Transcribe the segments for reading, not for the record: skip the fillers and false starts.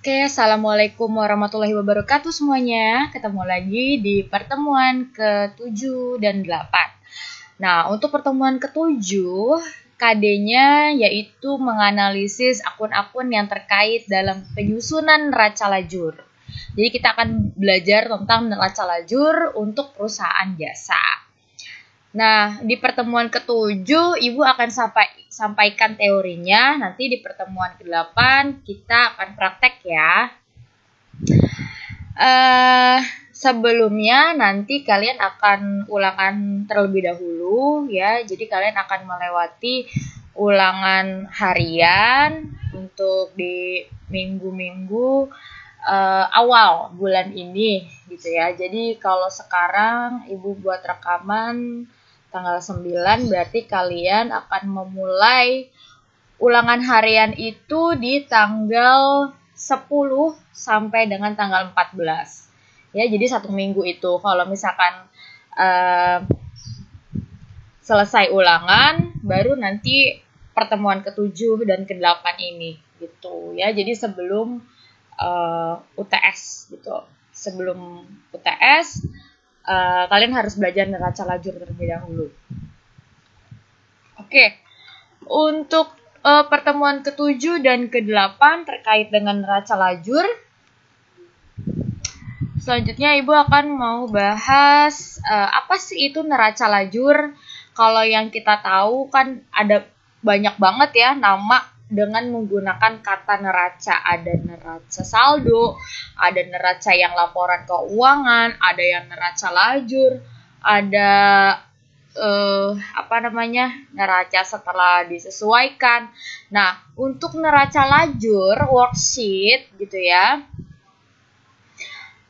Oke, Assalamualaikum warahmatullahi wabarakatuh semuanya. Ketemu lagi di pertemuan ke-7 dan 8. Nah, untuk pertemuan ke-7, KD-nya yaitu menganalisis akun-akun yang terkait dalam penyusunan neraca lajur. Jadi kita akan belajar tentang neraca lajur untuk perusahaan jasa. Nah, di pertemuan ke-7, Ibu akan sampaikan teorinya. Nanti di pertemuan ke-8, kita akan praktek ya. Sebelumnya, nanti kalian akan ulangan terlebih dahulu ya. Jadi, kalian akan melewati ulangan harian untuk di minggu-minggu awal bulan ini gitu ya. Jadi, kalau sekarang Ibu buat rekaman tanggal 9, berarti kalian akan memulai ulangan harian itu di tanggal 10 sampai dengan tanggal 14. Ya, jadi 1 minggu itu. Kalau misalkan selesai ulangan, baru nanti pertemuan ke-7 dan ke-8 ini gitu ya. Jadi sebelum UTS gitu. Sebelum UTS kalian harus belajar neraca lajur terlebih dahulu. Oke, untuk pertemuan ke-7 dan ke-8 terkait dengan neraca lajur, selanjutnya Ibu akan mau bahas apa sih itu neraca lajur. Kalau yang kita tahu kan ada banyak banget ya nama dengan menggunakan kata neraca. Ada neraca saldo, ada neraca yang laporan keuangan, ada yang neraca lajur, ada neraca setelah disesuaikan. Nah, untuk neraca lajur worksheet gitu ya,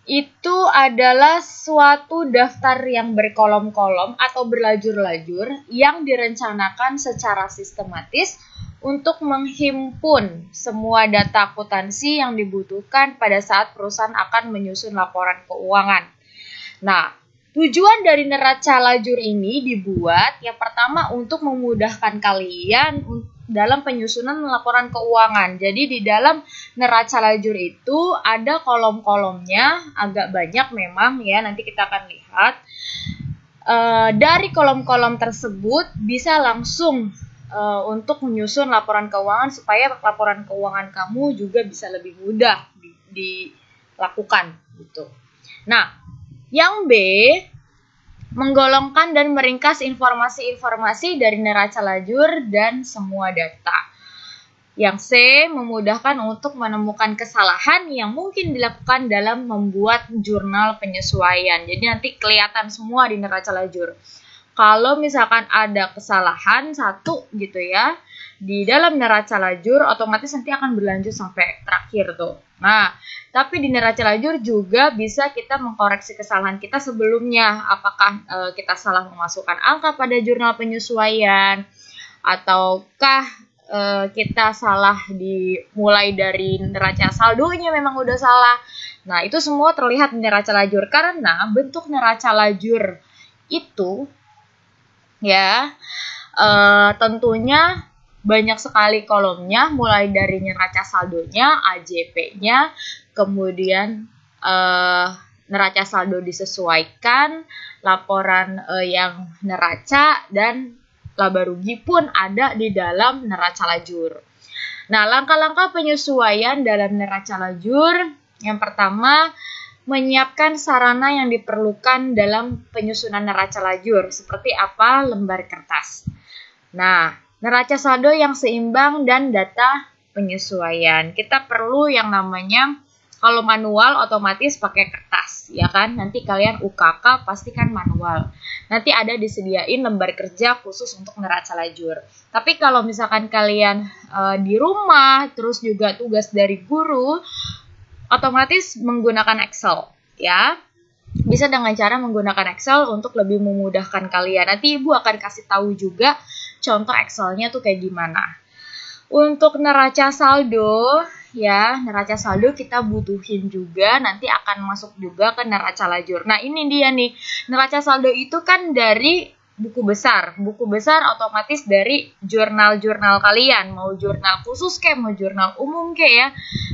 itu adalah suatu daftar yang berkolom-kolom atau berlajur-lajur yang direncanakan secara sistematis untuk menghimpun semua data akuntansi yang dibutuhkan pada saat perusahaan akan menyusun laporan keuangan. Nah, tujuan dari neraca lajur ini dibuat yang pertama untuk memudahkan kalian dalam penyusunan laporan keuangan. Jadi di dalam neraca lajur itu ada kolom-kolomnya, agak banyak memang ya, nanti kita akan lihat. Dari kolom-kolom tersebut bisa langsung untuk menyusun laporan keuangan supaya laporan keuangan kamu juga bisa lebih mudah dilakukan gitu. Nah, yang B, menggolongkan dan meringkas informasi-informasi dari neraca lajur dan semua data. Yang C, memudahkan untuk menemukan kesalahan yang mungkin dilakukan dalam membuat jurnal penyesuaian. Jadi nanti kelihatan semua di neraca lajur. Kalau misalkan ada kesalahan satu gitu ya, di dalam neraca lajur otomatis nanti akan berlanjut sampai terakhir tuh. Nah, tapi di neraca lajur juga bisa kita mengkoreksi kesalahan kita sebelumnya. Apakah kita salah memasukkan angka pada jurnal penyesuaian, ataukah kita salah dimulai dari neraca saldonya memang udah salah. Nah, itu semua terlihat di neraca lajur karena bentuk neraca lajur itu ya tentunya banyak sekali kolomnya, mulai dari neraca saldonya, AJP-nya, kemudian neraca saldo disesuaikan, laporan yang neraca, dan laba rugi pun ada di dalam neraca lajur. Nah, langkah-langkah penyesuaian dalam neraca lajur, yang pertama, menyiapkan sarana yang diperlukan dalam penyusunan neraca lajur, seperti apa? Lembar kertas. Nah, neraca saldo yang seimbang dan data penyesuaian. Kita perlu yang namanya, kalau manual otomatis pakai kertas, ya kan? Nanti kalian UKK pastikan manual. Nanti ada disediain lembar kerja khusus untuk neraca lajur. Tapi kalau misalkan kalian di rumah, terus juga tugas dari guru, otomatis menggunakan Excel ya. Bisa dengan cara menggunakan Excel untuk lebih memudahkan kalian. Nanti Ibu akan kasih tahu juga contoh Excel-nya tuh kayak gimana. Untuk neraca saldo ya, neraca saldo kita butuhin juga, nanti akan masuk juga ke neraca lajur. Nah, ini dia nih. Neraca saldo itu kan dari buku besar. Buku besar otomatis dari jurnal-jurnal kalian, mau jurnal khusus kayak mau jurnal umum kayak ya.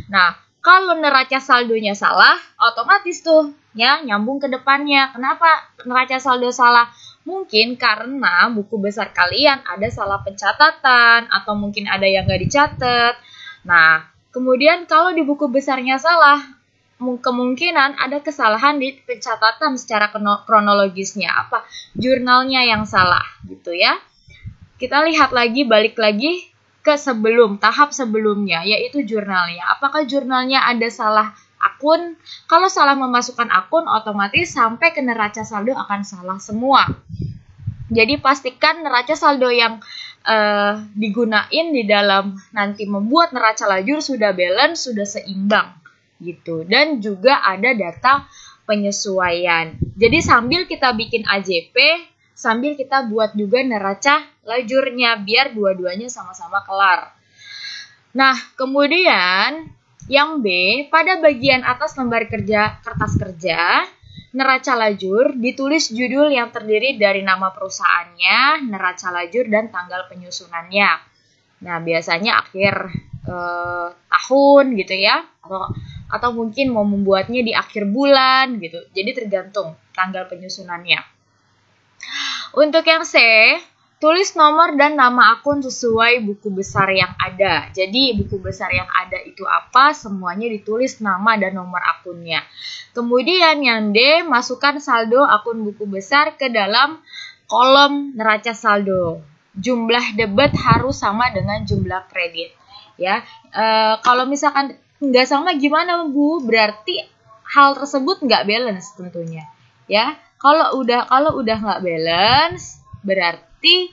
Nah, Kalau neraca saldonya salah, otomatis tuh ya nyambung ke depannya. Kenapa neraca saldo salah? Mungkin karena buku besar kalian ada salah pencatatan atau mungkin ada yang nggak dicatat. Nah, kemudian kalau di buku besarnya salah, kemungkinan ada kesalahan di pencatatan secara kronologisnya. Apa? Jurnalnya yang salah gitu ya. Kita lihat lagi, balik lagi ke tahap sebelumnya, yaitu jurnalnya. Apakah jurnalnya ada salah akun? Kalau salah memasukkan akun, otomatis sampai ke neraca saldo akan salah semua. Jadi pastikan neraca saldo yang digunain di dalam nanti membuat neraca lajur sudah balance, sudah seimbang gitu. Dan juga ada data penyesuaian. Jadi sambil kita bikin AJP, sambil kita buat juga neraca lajurnya biar dua-duanya sama-sama kelar. Nah, kemudian yang B, pada bagian atas lembar kertas kerja, neraca lajur ditulis judul yang terdiri dari nama perusahaannya, neraca lajur, dan tanggal penyusunannya. Nah, biasanya akhir tahun gitu ya, atau mungkin mau membuatnya di akhir bulan gitu. Jadi tergantung tanggal penyusunannya. Untuk yang C, tulis nomor dan nama akun sesuai buku besar yang ada. Jadi buku besar yang ada itu apa? Semuanya ditulis nama dan nomor akunnya. Kemudian yang D, masukkan saldo akun buku besar ke dalam kolom neraca saldo. Jumlah debit harus sama dengan jumlah kredit. Ya, kalau misalkan nggak sama gimana Bu? Berarti hal tersebut nggak balance tentunya. Ya, kalau udah nggak balance, berarti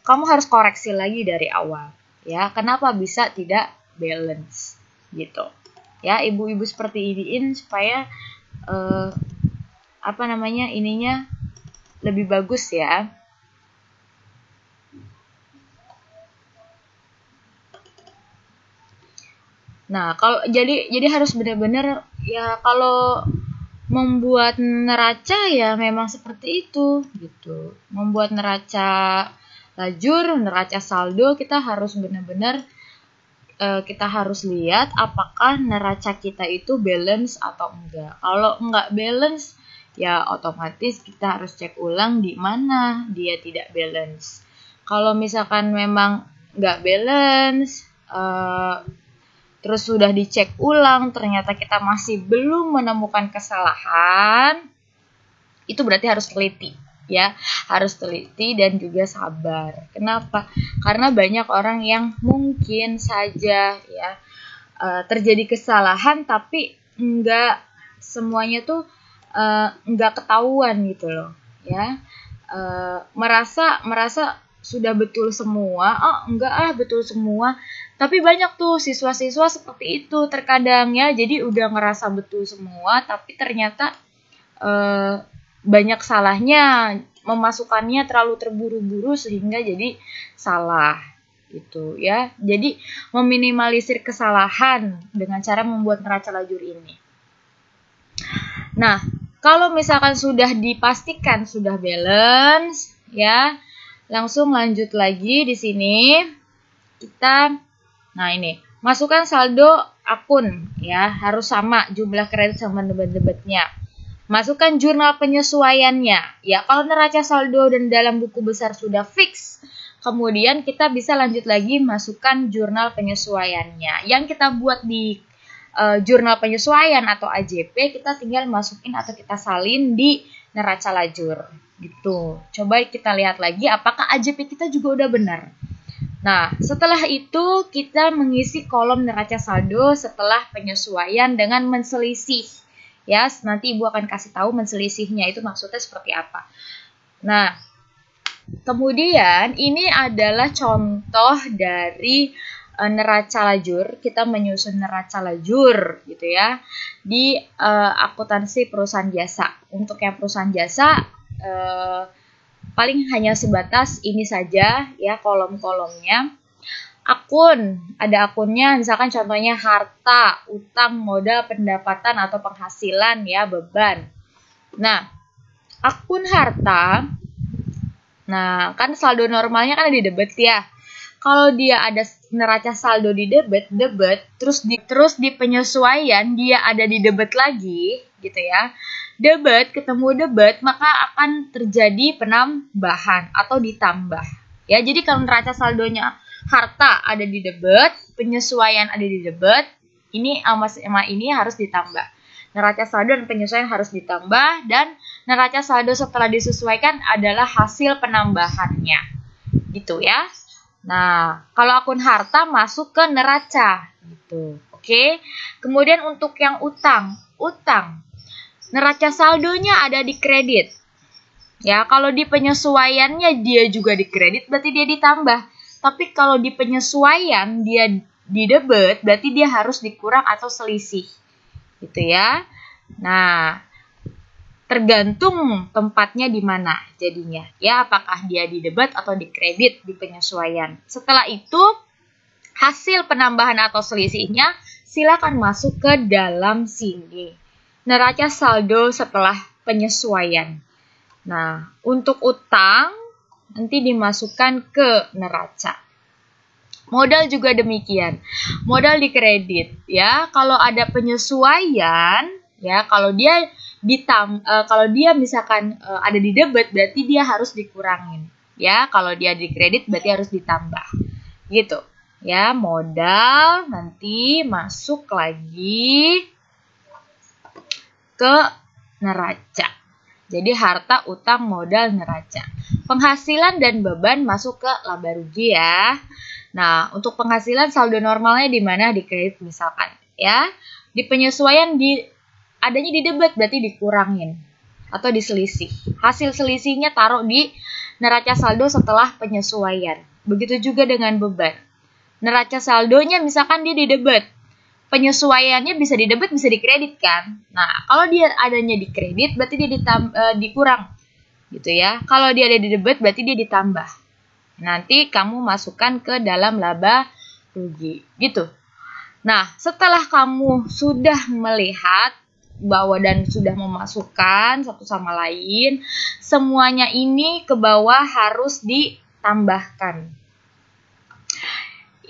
kamu harus koreksi lagi dari awal. Ya, kenapa bisa tidak balance gitu? Ya, ibu-ibu seperti iniin supaya ininya lebih bagus ya. Nah, kalau jadi harus benar-benar ya, kalau membuat neraca ya memang seperti itu gitu. Membuat neraca lajur, neraca saldo, kita harus benar-benar kita harus lihat apakah neraca kita itu balance atau enggak. Kalau enggak balance ya otomatis kita harus cek ulang di mana dia tidak balance. Kalau misalkan memang enggak balance, terus sudah dicek ulang, ternyata kita masih belum menemukan kesalahan, itu berarti harus teliti, ya, harus teliti dan juga sabar. Kenapa? Karena banyak orang yang mungkin saja ya terjadi kesalahan, tapi enggak semuanya tuh enggak ketahuan gitu loh, ya, merasa sudah betul semua, enggak betul semua. Tapi banyak tuh siswa-siswa seperti itu terkadang ya, jadi udah ngerasa betul semua, tapi ternyata banyak salahnya, memasukkannya terlalu terburu-buru sehingga jadi salah gitu ya. Jadi meminimalisir kesalahan dengan cara membuat neraca lajur ini. Nah, kalau misalkan sudah dipastikan sudah balance ya, langsung lanjut lagi di sini kita. Nah, ini, masukkan saldo akun ya, harus sama jumlah kredit sama debit-debitnya. Masukkan jurnal penyesuaiannya. Ya, kalau neraca saldo dan dalam buku besar sudah fix, kemudian kita bisa lanjut lagi masukkan jurnal penyesuaiannya. Yang kita buat di jurnal penyesuaian atau AJP, kita tinggal masukin atau kita salin di neraca lajur gitu. Coba kita lihat lagi apakah AJP kita juga udah benar. Nah, setelah itu kita mengisi kolom neraca saldo setelah penyesuaian dengan menselisih. Ya, nanti Ibu akan kasih tahu menselisihnya itu maksudnya seperti apa. Nah, kemudian ini adalah contoh dari neraca lajur. Kita menyusun neraca lajur gitu ya di akuntansi perusahaan jasa. Untuk yang perusahaan jasa paling hanya sebatas ini saja ya kolom-kolomnya. Akun, ada akunnya misalkan contohnya harta, utang, modal, pendapatan atau penghasilan ya, beban. Nah, akun harta, nah kan saldo normalnya kan ada di debit ya. Kalau dia ada neraca saldo di debit, terus di penyesuaian dia ada di debit lagi, gitu ya. Debit ketemu debit, maka akan terjadi penambahan atau ditambah. Ya, jadi kalau neraca saldonya harta ada di debit, penyesuaian ada di debit, ini sama ini harus ditambah. Neraca saldo dan penyesuaian harus ditambah, dan neraca saldo setelah disesuaikan adalah hasil penambahannya. Gitu ya. Nah, kalau akun harta masuk ke neraca gitu. Oke. Kemudian untuk yang utang, neraca saldonya ada di kredit. Ya, kalau di penyesuaiannya dia juga di kredit, berarti dia ditambah. Tapi kalau di penyesuaian dia di debit, berarti dia harus dikurang atau selisih. Gitu ya. Nah, tergantung tempatnya di mana jadinya. Ya, apakah dia di debit atau di kredit di penyesuaian. Setelah itu, hasil penambahan atau selisihnya silakan masuk ke dalam sini. Neraca saldo setelah penyesuaian. Nah, untuk utang nanti dimasukkan ke neraca. Modal juga demikian. Modal di kredit ya, kalau ada penyesuaian ya, kalau dia misalkan ada di debit, berarti dia harus dikurangin. Ya, kalau dia di kredit berarti harus ditambah. Gitu. Ya, modal nanti masuk lagi ke neraca. Jadi harta, utang, modal, neraca. Penghasilan dan beban masuk ke laba rugi ya. Nah, untuk penghasilan saldo normalnya di mana? Di kredit misalkan ya. Di penyesuaian adanya di debit, berarti dikurangin atau diselisih. Hasil selisihnya taruh di neraca saldo setelah penyesuaian. Begitu juga dengan beban. Neraca saldonya misalkan dia di debit, penyesuaiannya bisa di debit, bisa di kredit kan. Nah, kalau dia adanya di kredit, berarti dia dikurang gitu ya. Kalau dia ada di debit, berarti dia ditambah. Nanti kamu masukkan ke dalam laba rugi gitu. Nah, setelah kamu sudah melihat bahwa dan sudah memasukkan satu sama lain, semuanya ini ke bawah harus ditambahkan.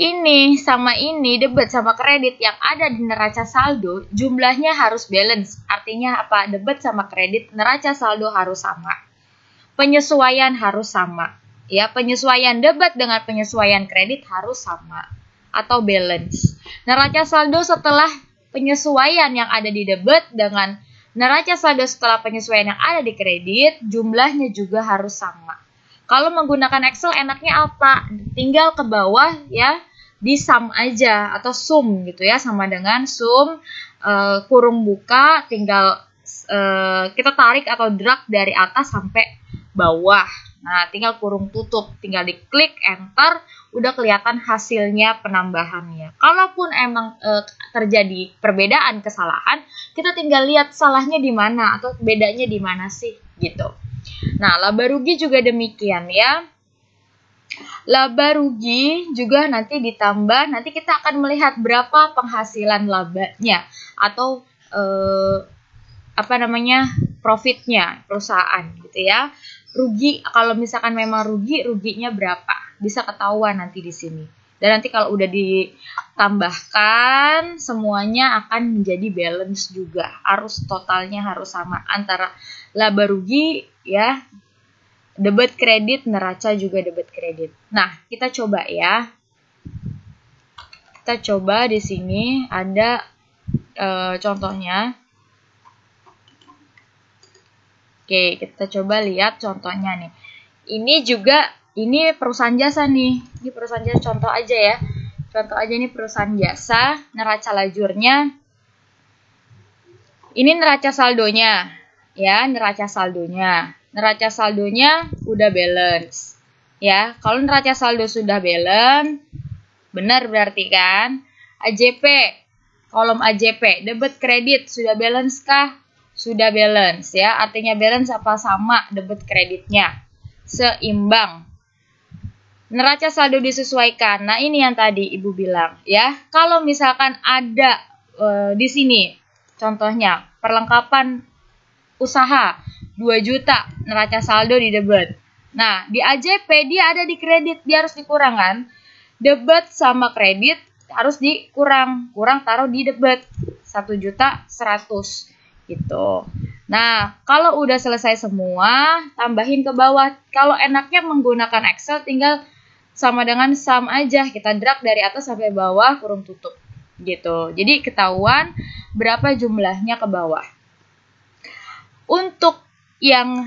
Ini sama ini, debit sama kredit yang ada di neraca saldo, jumlahnya harus balance. Artinya apa? Debit sama kredit, neraca saldo harus sama. Penyesuaian harus sama. Ya, penyesuaian debit dengan penyesuaian kredit harus sama atau balance. Neraca saldo setelah penyesuaian yang ada di debit dengan neraca saldo setelah penyesuaian yang ada di kredit, jumlahnya juga harus sama. Kalau menggunakan Excel enaknya apa? Tinggal ke bawah ya, di sum aja atau sum gitu ya, sama dengan sum kurung buka, tinggal kita tarik atau drag dari atas sampai bawah. Nah, tinggal kurung tutup, tinggal diklik enter, udah kelihatan hasilnya penambahannya. Kalaupun emang terjadi perbedaan kesalahan, kita tinggal lihat salahnya di mana atau bedanya di mana sih gitu. Nah, laba rugi juga demikian ya. Laba rugi juga nanti ditambah, nanti kita akan melihat berapa penghasilan labanya atau profitnya perusahaan gitu ya. Rugi, kalau misalkan memang ruginya berapa, bisa ketahuan nanti di sini. Dan nanti kalau udah ditambahkan, semuanya akan menjadi balance juga. Arus totalnya harus sama antara laba rugi ya, debit kredit, neraca juga debit kredit. Nah, kita coba ya. Kita coba di sini ada contohnya. Oke, kita coba lihat contohnya nih. Ini perusahaan jasa nih. Ini perusahaan jasa, contoh aja ya. Contoh aja nih perusahaan jasa, neraca lajurnya. Ini neraca saldonya. Ya, neraca saldonya. Neraca saldonya udah balance. Ya, kalau neraca saldo sudah balance, benar berarti kan? AJP, kolom AJP, debit kredit sudah balance kah? Sudah balance ya, artinya balance apa? Sama debit kreditnya, seimbang. Neraca saldo disesuaikan. Nah, ini yang tadi Ibu bilang ya. Kalau misalkan ada di sini contohnya perlengkapan usaha 2 juta, neraca saldo di debit. Nah, di AJP dia ada di kredit, dia harus dikurang kan? debit sama kredit harus kurang taruh di debit 1.100.000 gitu. Nah, kalau udah selesai semua, tambahin ke bawah. Kalau enaknya menggunakan Excel, tinggal sama dengan sum aja. Kita drag dari atas sampai bawah, kurung tutup gitu. Jadi ketahuan berapa jumlahnya ke bawah. Untuk yang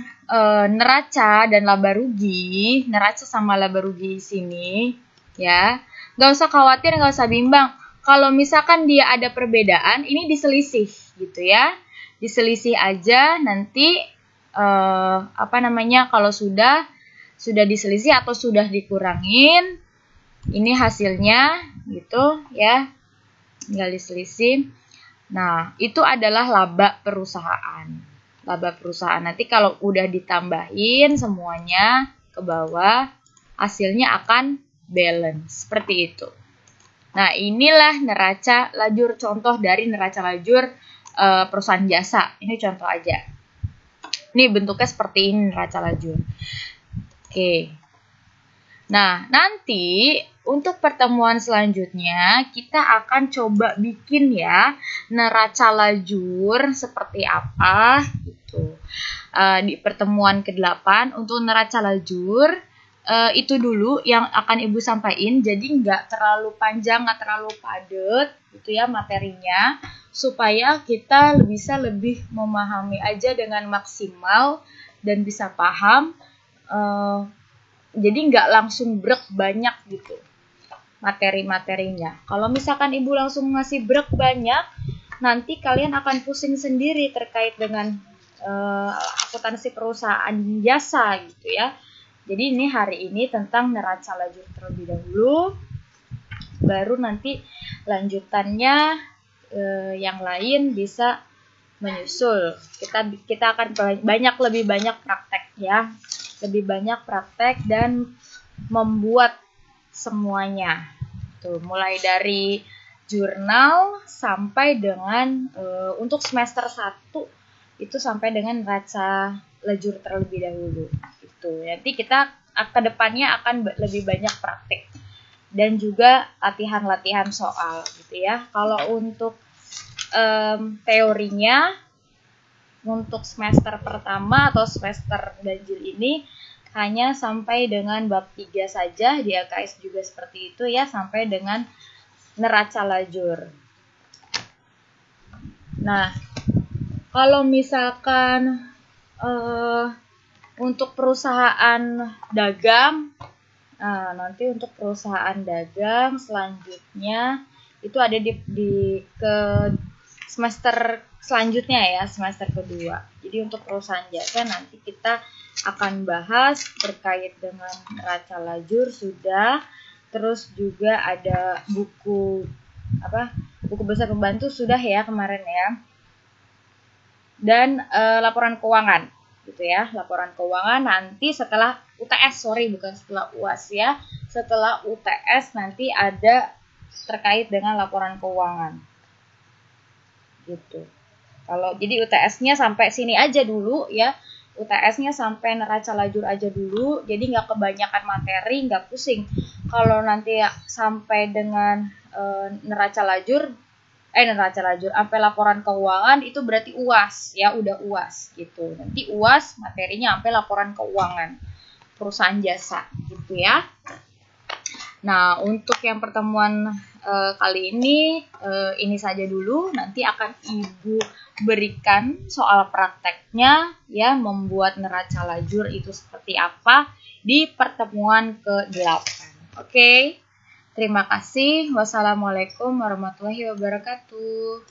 neraca dan laba rugi, neraca sama laba rugi di sini, ya, nggak usah khawatir, nggak usah bimbang. Kalau misalkan dia ada perbedaan, ini diselisih gitu ya, diselisih aja nanti kalau sudah diselisih atau sudah dikurangin, ini hasilnya gitu ya, tinggal diselisih. Nah, itu adalah laba perusahaan. Laba perusahaan. Nanti kalau udah ditambahin semuanya ke bawah, hasilnya akan balance. Seperti itu. Nah, inilah neraca lajur, contoh dari neraca lajur perusahaan jasa. Ini contoh aja. Ini bentuknya seperti ini neraca lajur. Oke. Nah, nanti untuk pertemuan selanjutnya kita akan coba bikin ya neraca lajur seperti apa gitu. Di pertemuan ke-8 untuk neraca lajur itu dulu yang akan Ibu sampaikan, jadi nggak terlalu panjang, nggak terlalu padat gitu ya materinya, supaya kita bisa lebih memahami aja dengan maksimal dan bisa paham. Jadi nggak langsung brek banyak gitu materi-materinya. Kalau misalkan Ibu langsung ngasih brek banyak, nanti kalian akan pusing sendiri terkait dengan akuntansi perusahaan jasa gitu ya. Jadi ini hari ini tentang neraca lajur terlebih dahulu, baru nanti lanjutannya yang lain bisa menyusul. Kita akan lebih banyak praktek ya, lebih banyak praktek dan membuat semuanya. Tuh, mulai dari jurnal sampai dengan untuk semester 1 itu sampai dengan neraca lajur terlebih dahulu. Gitu. Nanti kita ke depannya akan lebih banyak praktek dan juga latihan-latihan soal gitu ya. Kalau untuk teorinya untuk semester pertama atau semester ganjil ini hanya sampai dengan bab 3 saja, di LKS juga seperti itu ya, sampai dengan neraca lajur. Nah, kalau misalkan untuk perusahaan dagang, nanti untuk perusahaan dagang selanjutnya itu ada di ke semester selanjutnya ya, semester kedua. Jadi untuk perusahaan jasa nanti kita akan bahas terkait dengan neraca lajur sudah, terus juga ada buku besar pembantu sudah ya kemarin ya, dan laporan keuangan gitu ya. Laporan keuangan nanti setelah UTS, bukan setelah UAS ya, setelah UTS nanti ada terkait dengan laporan keuangan gitu. Kalau jadi UTS-nya sampai sini aja dulu ya, UTS-nya sampai neraca lajur aja dulu, jadi nggak kebanyakan materi, nggak pusing. Kalau nanti sampai dengan neraca lajur sampai laporan keuangan itu berarti UAS ya, udah UAS gitu. Nanti UAS materinya sampai laporan keuangan perusahaan jasa gitu ya. Nah, untuk yang pertemuan kali ini saja dulu. Nanti akan Ibu berikan soal prakteknya ya, membuat neraca lajur itu seperti apa di pertemuan ke-8. Oke. Terima kasih. Wassalamualaikum warahmatullahi wabarakatuh.